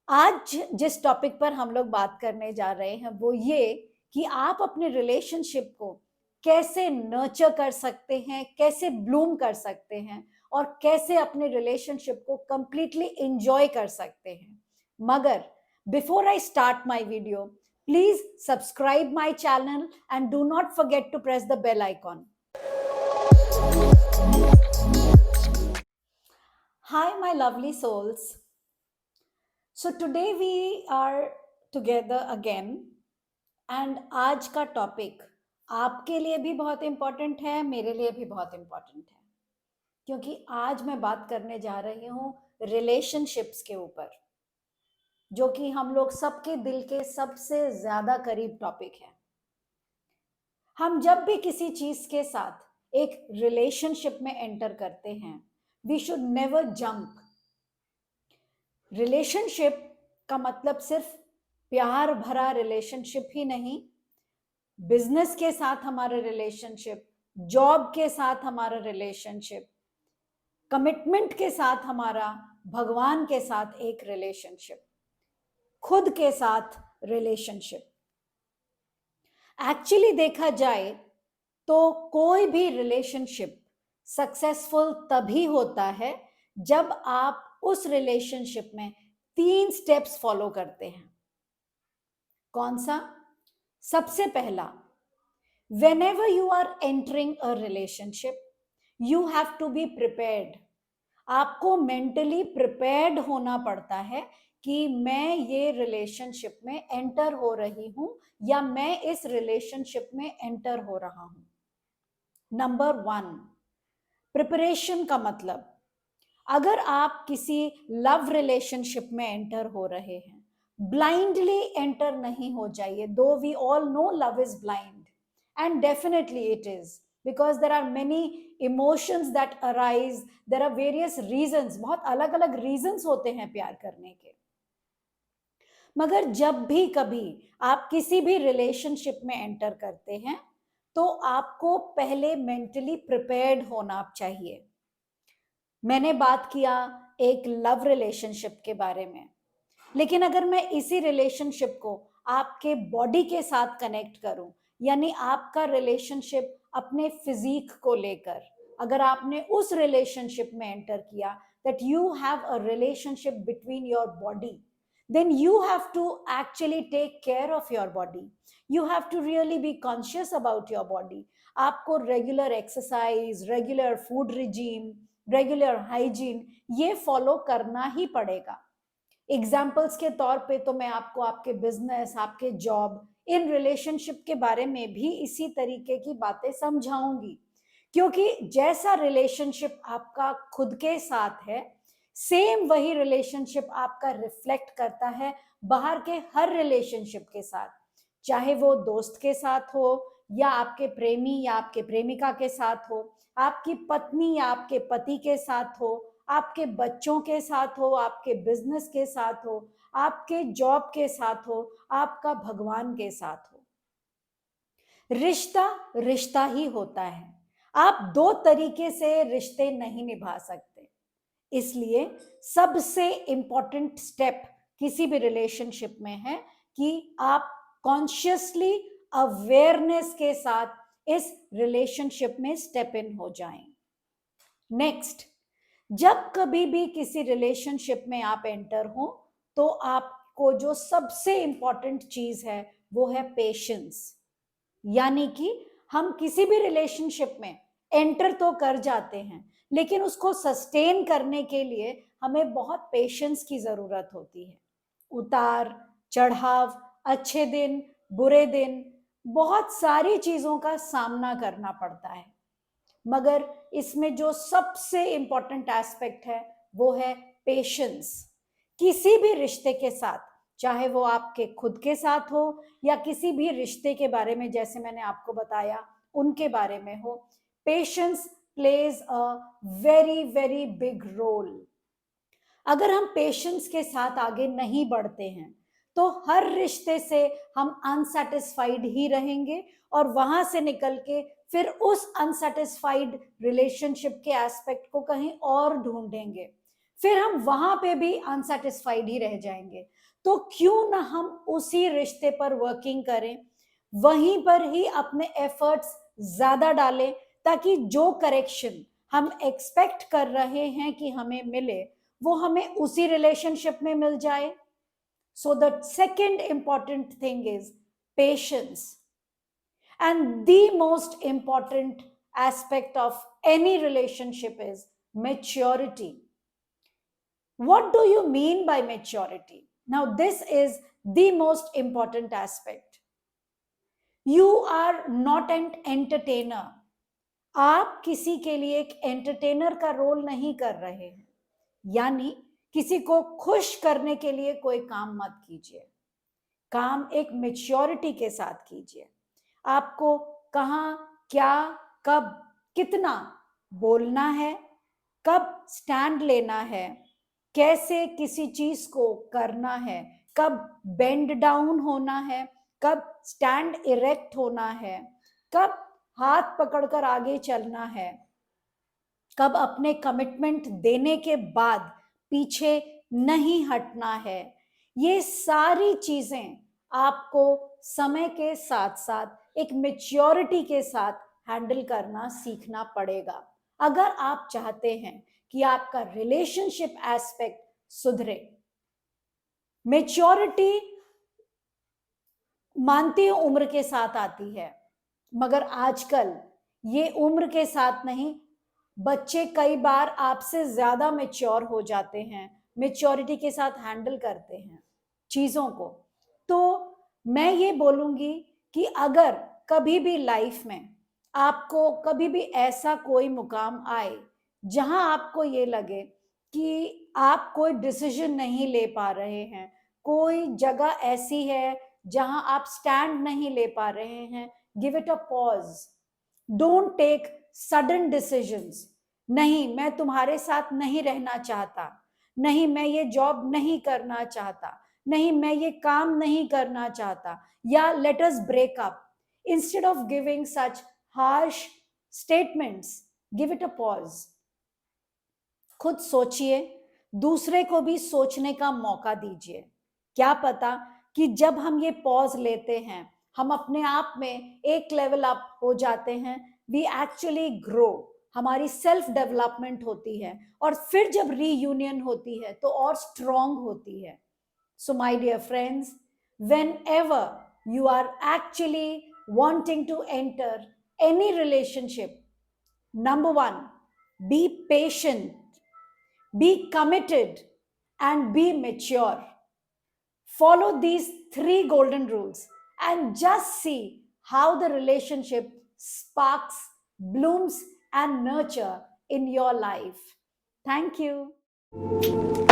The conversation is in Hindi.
आज जिस टॉपिक पर हम लोग बात करने जा रहे हैं वो ये कि आप अपने रिलेशनशिप को कैसे नर्चर कर सकते हैं, कैसे ब्लूम कर सकते हैं और कैसे अपने रिलेशनशिप को कंप्लीटली एंजॉय कर सकते हैं। मगर before I start my video, please subscribe my channel and do not forget to press the bell icon. Hi, my lovely souls. So today we are together again and आज का टॉपिक आपके लिए भी बहुत इम्पोर्टेंट है, मेरे लिए भी बहुत इम्पोर्टेंट है, क्योंकि आज मैं बात करने जा रही हूँ रिलेशनशिप्स के ऊपर, जो कि हम लोग सबके दिल के सबसे ज्यादा करीब टॉपिक है। हम जब भी किसी चीज के साथ एक रिलेशनशिप में एंटर करते हैं, we should never jump. Relationship का मतलब सिर्फ प्यार भरा रिलेशनशिप ही नहीं, बिजनेस के साथ हमारा रिलेशनशिप, जॉब के साथ हमारा रिलेशनशिप, कमिटमेंट के साथ हमारा भगवान के साथ एक रिलेशनशिप, खुद के साथ रिलेशनशिप। एक्चुअली देखा जाए तो कोई भी रिलेशनशिप सक्सेसफुल तभी होता है जब आप उस रिलेशनशिप में 3 स्टेप्स फॉलो करते हैं। कौन सा? सबसे पहला, whenever you are entering a relationship, you have to be prepared. आपको मेंटली प्रिपेयर्ड होना पड़ता है कि मैं ये रिलेशनशिप में एंटर हो रही हूं या मैं इस रिलेशनशिप में एंटर हो रहा हूं। नंबर 1, प्रिपरेशन का मतलब, अगर आप किसी लव रिलेशनशिप में एंटर हो रहे हैं, ब्लाइंडली एंटर नहीं हो जाइए। Though we all know love is blind and definitely it is, because there are many emotions that arise, there are various reasons, बहुत अलग अलग reasons होते हैं प्यार करने के। मगर जब भी कभी आप किसी भी रिलेशनशिप में एंटर करते हैं तो आपको पहले मेंटली प्रिपेयर्ड होना चाहिए। मैंने बात किया एक लव रिलेशनशिप के बारे में, लेकिन अगर मैं इसी रिलेशनशिप को आपके बॉडी के साथ कनेक्ट करूं, यानी आपका रिलेशनशिप अपने फिजिक को लेकर, अगर आपने उस रिलेशनशिप में एंटर किया, that you have a relationship between your body, then you have to actually take care of your body. You have to really be conscious about your body. आपको regular exercise, regular food regime, regular hygiene ये फॉलो करना ही पड़ेगा। एग्जाम्पल्स के तौर पे तो मैं आपको आपके बिजनेस, आपके जॉब, इन रिलेशनशिप के बारे में भी इसी तरीके की बातें समझाऊंगी, क्योंकि जैसा रिलेशनशिप आपका खुद के साथ है, सेम वही रिलेशनशिप आपका रिफ्लेक्ट करता है बाहर के हर रिलेशनशिप के साथ, चाहे वो दोस्त के साथ हो या आपके प्रेमी या आपके प्रेमिका के साथ हो, आपकी पत्नी या आपके पति के साथ हो, आपके बच्चों के साथ हो, आपके बिजनेस के साथ हो, आपके जॉब के साथ हो, आपका भगवान के साथ हो। रिश्ता रिश्ता ही होता है। आप दो तरीके से रिश्ते नहीं निभा सकते। इसलिए सबसे इंपॉर्टेंट स्टेप किसी भी रिलेशनशिप में है कि आप कॉन्शियसली अवेयरनेस के साथ इस रिलेशनशिप में स्टेप इन हो जाएं। नेक्स्ट, जब कभी भी किसी रिलेशनशिप में आप एंटर हो तो आपको जो सबसे इंपॉर्टेंट चीज है वो है पेशेंस। यानी कि हम किसी भी रिलेशनशिप में एंटर तो कर जाते हैं, लेकिन उसको सस्टेन करने के लिए हमें बहुत पेशेंस की जरूरत होती है। उतार चढ़ाव, अच्छे दिन, बुरे दिन, बहुत सारी चीजों का सामना करना पड़ता है। मगर इसमें जो सबसे इंपॉर्टेंट एस्पेक्ट है वो है पेशेंस। किसी भी रिश्ते के साथ, चाहे वो आपके खुद के साथ हो या किसी भी रिश्ते के बारे में, जैसे मैंने आपको बताया उनके बारे में हो, patience plays a very very big role. अगर हम पेशेंस के साथ आगे नहीं बढ़ते हैं तो हर रिश्ते से हम अनसेटिस्फाइड ही रहेंगे और वहां से निकल के फिर उस अनसेटिस्फाइड रिलेशनशिप के एस्पेक्ट को कहीं और ढूंढेंगे। फिर हम वहां पे भी अनसेटिस्फाइड ही रह जाएंगे। तो क्यों ना हम उसी रिश्ते पर वर्किंग करें, वहीं पर ही अपने एफर्ट्स ज्यादा डालें, ताकि जो करेक्शन हम एक्सपेक्ट कर रहे हैं कि हमें मिले, वो हमें उसी रिलेशनशिप में मिल जाए। So the second important thing is patience, and the most important aspect of any relationship is maturity. What do you mean by maturity? Now, this is the most important aspect. You are not an entertainer. आप किसी के लिए एक एंटरटेनर का रोल नहीं कर रहे हैं, यानी किसी को खुश करने के लिए कोई काम मत कीजिए। काम एक मैच्योरिटी के साथ कीजिए। आपको कहाँ, क्या, कब, कितना बोलना है, कब स्टैंड लेना है, कैसे किसी चीज को करना है, कब बेंड डाउन होना है, कब स्टैंड इरेक्ट होना है, कब हाथ पकड़कर आगे चलना है, कब अपने कमिटमेंट देने के बाद पीछे नहीं हटना है। ये सारी चीजें आपको समय के साथ साथ एक मैच्योरिटी के साथ हैंडल करना सीखना पड़ेगा, अगर आप चाहते हैं कि आपका रिलेशनशिप एस्पेक्ट सुधरे। मैच्योरिटी मानती हूं उम्र के साथ आती है, मगर आजकल ये उम्र के साथ नहीं, बच्चे कई बार आपसे ज्यादा मैच्योर हो जाते हैं, मैच्योरिटी के साथ हैंडल करते हैं चीजों को। तो मैं ये बोलूंगी कि अगर कभी भी लाइफ में आपको कभी भी ऐसा कोई मुकाम आए जहां आपको ये लगे कि आप कोई डिसीजन नहीं ले पा रहे हैं, कोई जगह ऐसी है जहां आप स्टैंड नहीं ले पा रहे हैं, give it a pause. Don't take sudden decisions. नहीं, मैं तुम्हारे साथ नहीं रहना चाहता, नहीं मैं ये जॉब नहीं करना चाहता, नहीं मैं ये काम नहीं करना चाहता, या let us break up. Instead of giving such harsh statements, give it a pause. खुद सोचिए, दूसरे को भी सोचने का मौका दीजिए। क्या पता कि जब हम ये पॉज लेते हैं, हम अपने आप में एक लेवल अप हो जाते हैं, वी एक्चुअली ग्रो, हमारी सेल्फ डेवलपमेंट होती है, और फिर जब रीयूनियन होती है तो और स्ट्रॉन्ग होती है। So my dear friends, whenever you are actually wanting to enter any relationship, number one, be patient, be committed, and be mature. Follow these three golden rules and just see how the relationship sparks, blooms, and nurture in your life. Thank you.